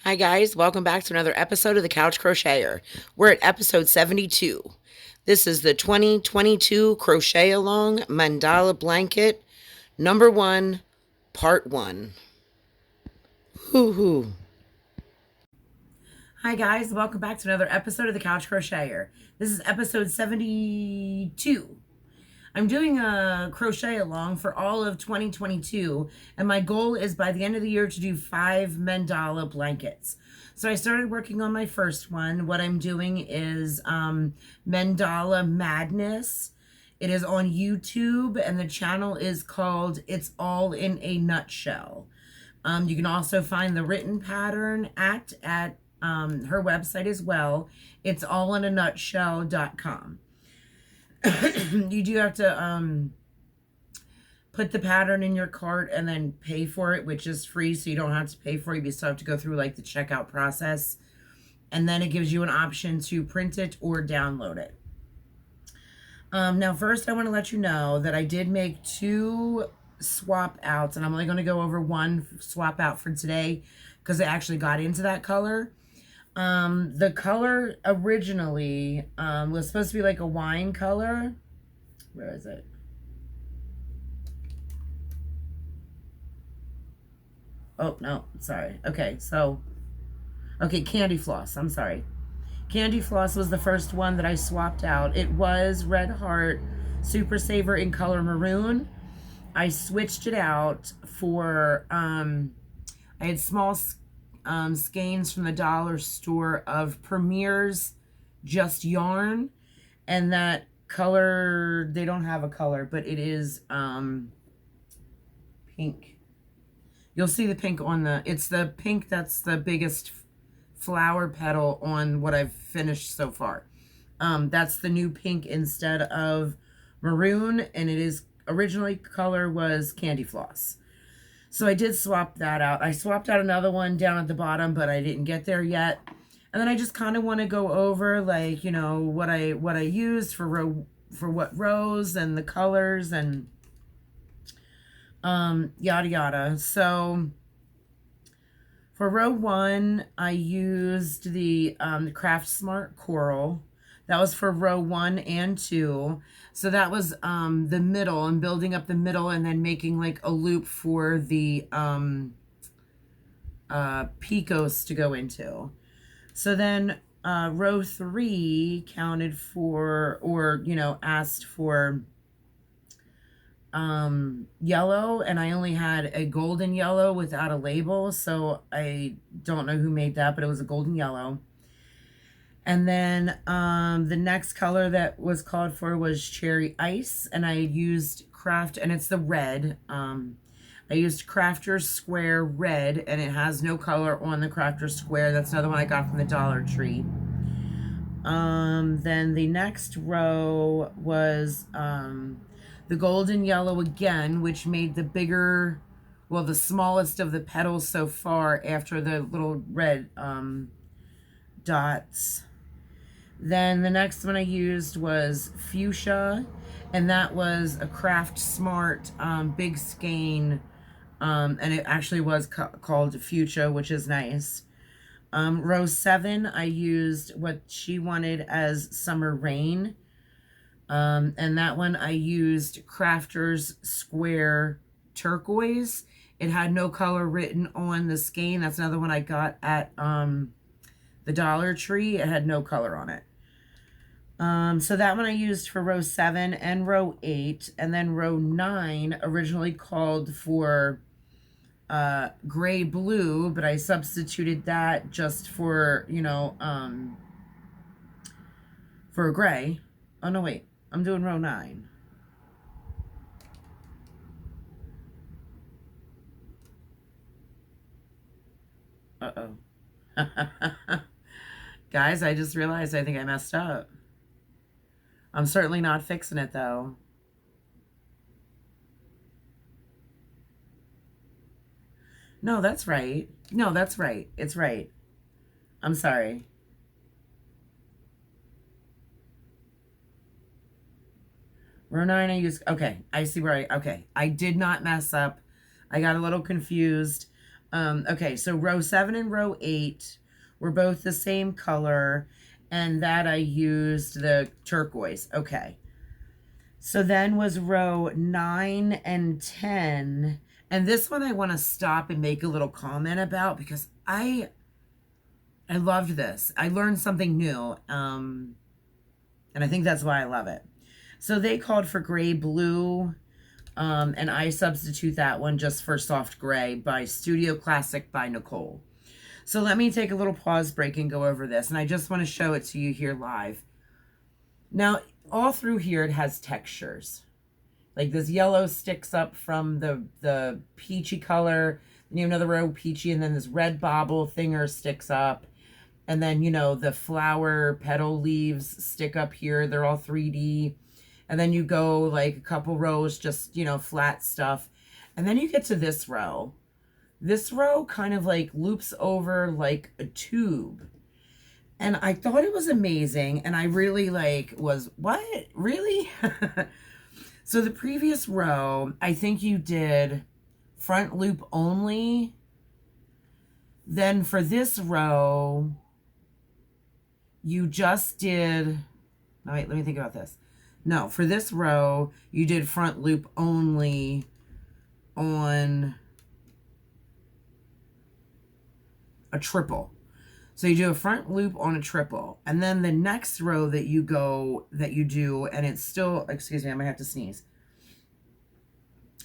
Hi, guys. Welcome back to another episode of the Couch Crocheter. We're at episode 72. This is the 2022 Crochet Along Mandala Blanket, number one, part one. Hoo hoo. Hi, guys. Welcome back to another episode of the Couch Crocheter. This is episode 72. I'm doing a crochet along for all of 2022, and my goal is by the end of the year to do 5 mandala blankets. So I started working on my first one. What I'm doing is Mandala Madness. It is on YouTube, and the channel is called It's All in a Nutshell. You can also find the written pattern at her website as well. It's allinanutshell.com. You do have to put the pattern in your cart and then pay for it, which is free, so you don't have to pay for it. You still have to go through like the checkout process, and then it gives you an option to print it or download it. Now first I want to let you know that I did make 2 swap outs, and I'm only going to go over one swap out for today because I actually got into that color. The color originally was supposed to be like a wine color. Where is it? Oh, no, sorry. Okay, Candy Floss. I'm sorry. Candy Floss was the first one that I swapped out. It was Red Heart Super Saver in color maroon. I switched it out for, I had small skeins from the dollar store of Premier's Just Yarn, and that color, they don't have a color, but it is pink. You'll see the pink on it's the pink that's the biggest flower petal on what I've finished so far. That's the new pink instead of maroon, and it is originally color was Candy Floss. So I did swap that out. I swapped out another one down at the bottom, but I didn't get there yet. And then I just kind of want to go over, like, you know, what I used for what rows and the colors and yada yada. So for row 1, I used the Craft Smart Coral. That was for row 1 and 2. So that was the middle, and building up the middle and then making like a loop for the picots to go into. So then row 3 counted for, or, you know, asked for yellow, and I only had a golden yellow without a label, so I don't know who made that, but it was a golden yellow. And then the next color that was called for was Cherry Ice, and I used and it's the red. I used Crafter's Square Red, and it has no color on the Crafter's Square. That's another one I got from the Dollar Tree. Then the next row was the golden yellow again, which made the bigger, well, the smallest of the petals so far after the little red dots. Then the next one I used was Fuchsia, and that was a Craft Smart big skein, and it actually was called Fuchsia, which is nice. Row 7, I used what she wanted as Summer Rain. And that one I used Crafter's Square Turquoise. It had no color written on the skein. That's another one I got at the Dollar Tree. It had no color on it. So that one I used for row 7 and row 8. And then row 9 originally called for gray blue, but I substituted that just for, you know, for a gray. Oh, no, wait. I'm doing row 9. Uh-oh. Guys, I just realized I think I messed up. I'm certainly not fixing it, though. No, that's right. No, that's right. It's right. I'm sorry. Row 9, I used, okay, I see where okay. I did not mess up. I got a little confused. Okay, so row 7 and row 8 were both the same color, and that I used the turquoise. Okay. So then was row 9 and 10. And this one I want to stop and make a little comment about because I loved this. I learned something new. And I think that's why I love it. So they called for gray blue. And I substitute that one just for soft gray by Studio Classic by Nicole. So let me take a little pause break and go over this. And I just want to show it to you here live. Now, all through here, it has textures. Like this yellow sticks up from the peachy color. Then you have another row peachy, and then this red bobble thinger sticks up. And then, you know, the flower petal leaves stick up here. They're all 3D. And then you go like a couple rows, just, you know, flat stuff. And then you get to this row. This row kind of like loops over like a tube. And I thought it was amazing. And I really like was, what? Really? So the previous row, I think you did front loop only. Then for this row, you just did, no, wait, let me think about this. No, for this row, you did front loop only on a triple. So you do a front loop on a triple. And then the next row that you do, and it's still, excuse me, I might have to sneeze.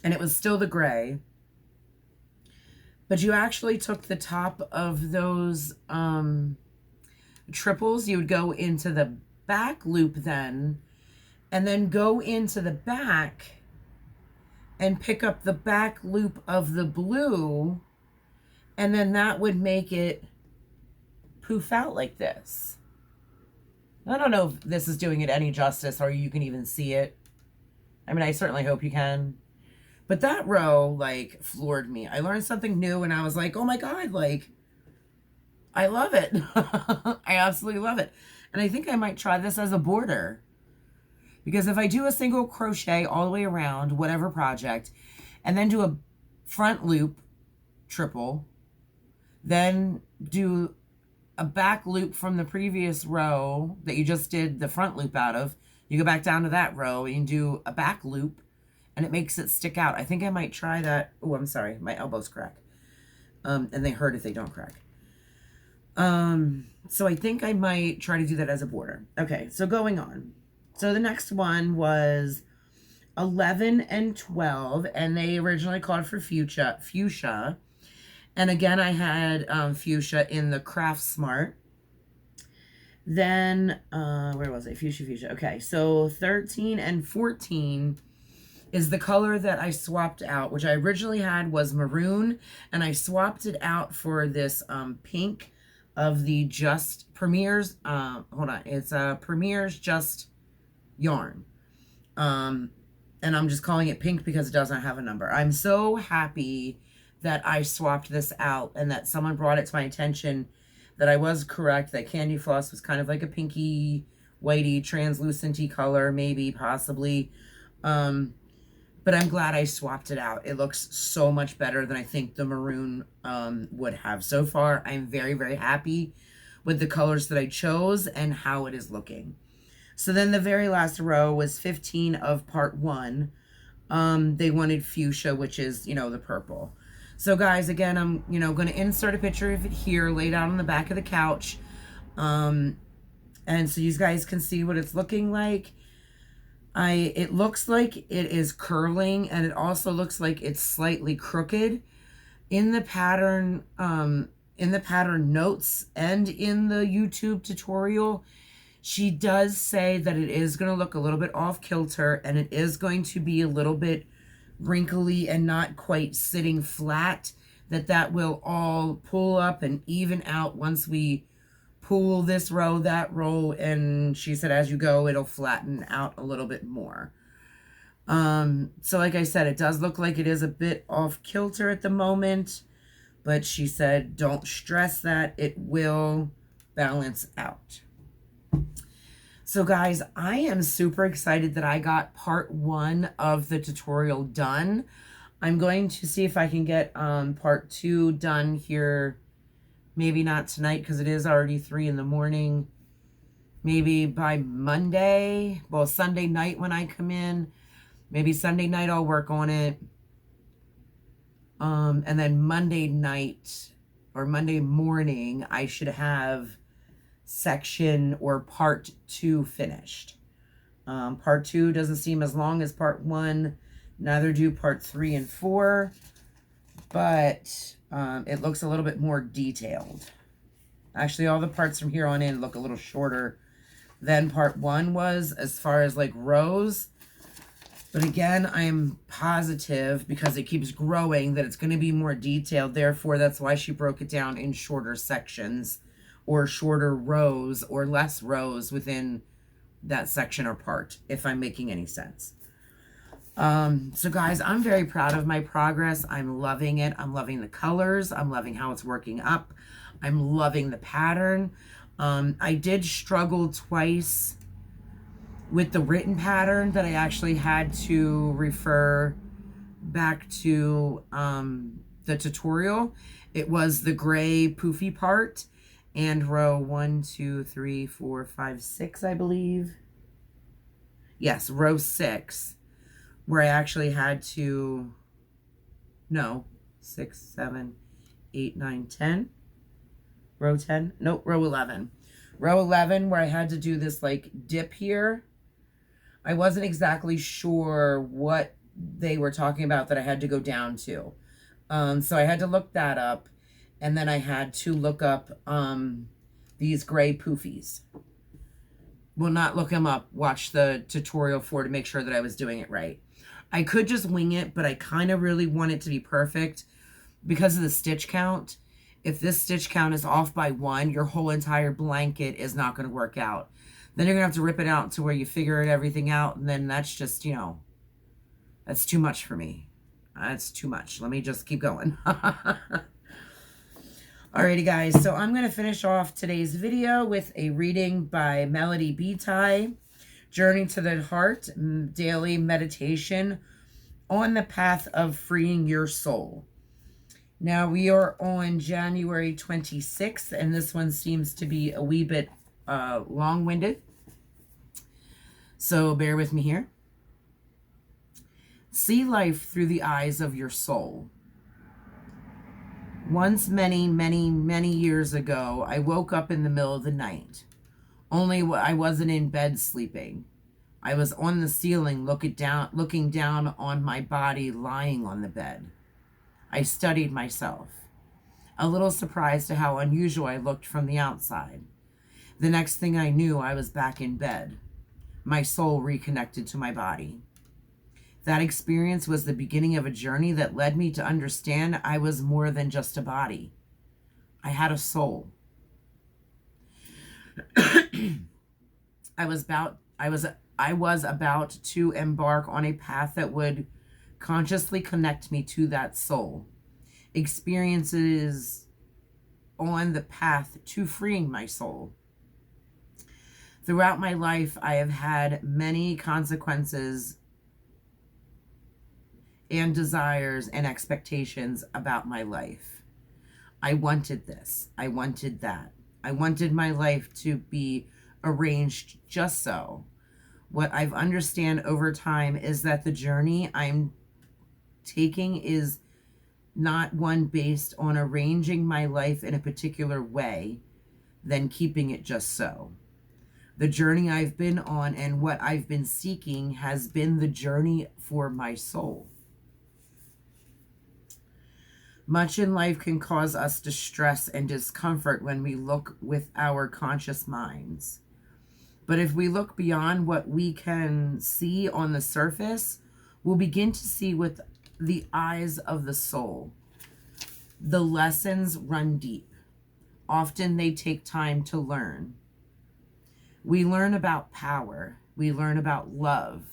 And it was still the gray. But you actually took the top of those triples. You would go into the back loop then, and then go into the back and pick up the back loop of the blue, and then that would make it poof out like this. I don't know if this is doing it any justice or you can even see it. I mean, I certainly hope you can. But that row, like, floored me. I learned something new, and I was like, oh my God, like, I love it. I absolutely love it. And I think I might try this as a border. Because if I do a single crochet all the way around whatever project, and then do a front loop triple, then do a back loop from the previous row that you just did the front loop out of, you go back down to that row and do a back loop, and it makes it stick out. I think I might try that. Oh, I'm sorry. My elbows crack. And they hurt if they don't crack. So I think I might try to do that as a border. Okay, so going on. So the next one was 11 and 12, and they originally called for fuchsia. And again, I had fuchsia in the Craft Smart. Then, where was it? Fuchsia. Okay, so 13 and 14 is the color that I swapped out, which I originally had was maroon, and I swapped it out for this pink of the Just Premier's, hold on, it's Premier's Just yarn. And I'm just calling it pink because it doesn't have a number. I'm so happy that I swapped this out and that someone brought it to my attention that I was correct, that Candy Floss was kind of like a pinky, whitey, translucent-y color, maybe, possibly. But I'm glad I swapped it out. It looks so much better than I think the maroon would have. So far, I'm very, very happy with the colors that I chose and how it is looking. So then the very last row was 15 of part 1. They wanted fuchsia, which is, you know, the purple. So guys, again, I'm, you know, going to insert a picture of it here, laid out on the back of the couch. And so you guys can see what it's looking like. It looks like it is curling, and it also looks like it's slightly crooked. In the pattern notes and in the YouTube tutorial, she does say that it is going to look a little bit off kilter, and it is going to be a little bit wrinkly and not quite sitting flat, that will all pull up and even out once we pull this row, that row, and she said as you go, it'll flatten out a little bit more. So like I said, it does look like it is a bit off kilter at the moment, but she said don't stress that, it will balance out. So guys, I am super excited that I got part 1 of the tutorial done. I'm going to see if I can get part 2 done here. Maybe not tonight because it is already 3 in the morning. Maybe by Monday, well, Sunday night when I come in. Maybe Sunday night I'll work on it. And then Monday night or Monday morning, I should have section or part 2 finished. Part 2 doesn't seem as long as part 1. Neither do part 3 and 4. But it looks a little bit more detailed. Actually, all the parts from here on in look a little shorter than part 1 was as far as like rows. But again, I'm positive because it keeps growing that it's going to be more detailed. Therefore, that's why she broke it down in shorter sections or shorter rows or less rows within that section or part, if I'm making any sense. So guys, I'm very proud of my progress. I'm loving it. I'm loving the colors. I'm loving how it's working up. I'm loving the pattern. I did struggle twice with the written pattern that I actually had to refer back to the tutorial. It was the gray poofy part and row 1, 2, 3, 4, 5, 6, I believe. Yes, row 6, where I actually had to, no, 6, 7, 8, 9, 10. Row 10? Nope, row 11. Row 11, where I had to do this like dip here. I wasn't exactly sure what they were talking about that I had to go down to. So I had to look that up. And then I had to look up these gray poofies. Well, not look them up. Watch the tutorial for to make sure that I was doing it right. I could just wing it, but I kind of really want it to be perfect because of the stitch count. If this stitch count is off by 1, your whole entire blanket is not going to work out. Then you're going to have to rip it out to where you figure everything out. And then that's just, you know, that's too much for me. That's too much. Let me just keep going. Alrighty, guys. So I'm going to finish off today's video with a reading by Melody Betai, Journey to the Heart, Daily Meditation on the Path of Freeing Your Soul. Now, we are on January 26th, and this one seems to be a wee bit long-winded. So bear with me here. See life through the eyes of your soul. Once, many, many, many years ago, I woke up in the middle of the night. Only I wasn't in bed sleeping. I was on the ceiling looking down on my body lying on the bed. I studied myself, a little surprised at how unusual I looked from the outside. The next thing I knew, I was back in bed. My soul reconnected to my body. That experience was the beginning of a journey that led me to understand I was more than just a body. I had a soul. I was about to embark on a path that would consciously connect me to that soul. Experiences on the path to freeing my soul. Throughout my life, I have had many consequences and desires and expectations about my life. I wanted this. I wanted that. I wanted my life to be arranged just so. What I've understand over time is that the journey I'm taking is not one based on arranging my life in a particular way, then keeping it just so. The journey I've been on and what I've been seeking has been the journey for my soul. Much in life can cause us distress and discomfort when we look with our conscious minds. But if we look beyond what we can see on the surface, we'll begin to see with the eyes of the soul. The lessons run deep. Often they take time to learn. We learn about power. We learn about love,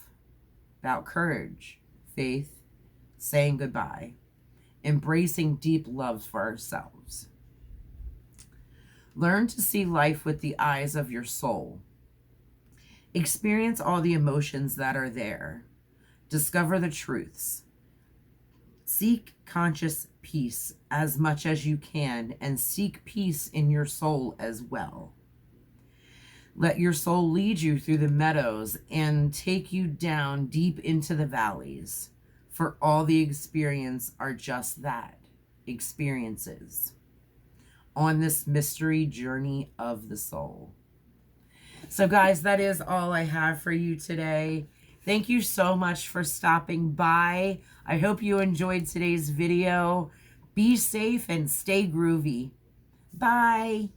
about courage, faith, saying goodbye, embracing deep love for ourselves. Learn to see life with the eyes of your soul. Experience all the emotions that are there. Discover the truths. Seek conscious peace as much as you can, and seek peace in your soul as well. Let your soul lead you through the meadows and take you down deep into the valleys, for all the experience are just that, experiences, on this mystery journey of the soul. So guys, that is all I have for you today. Thank you so much for stopping by. I hope you enjoyed today's video. Be safe and stay groovy. Bye.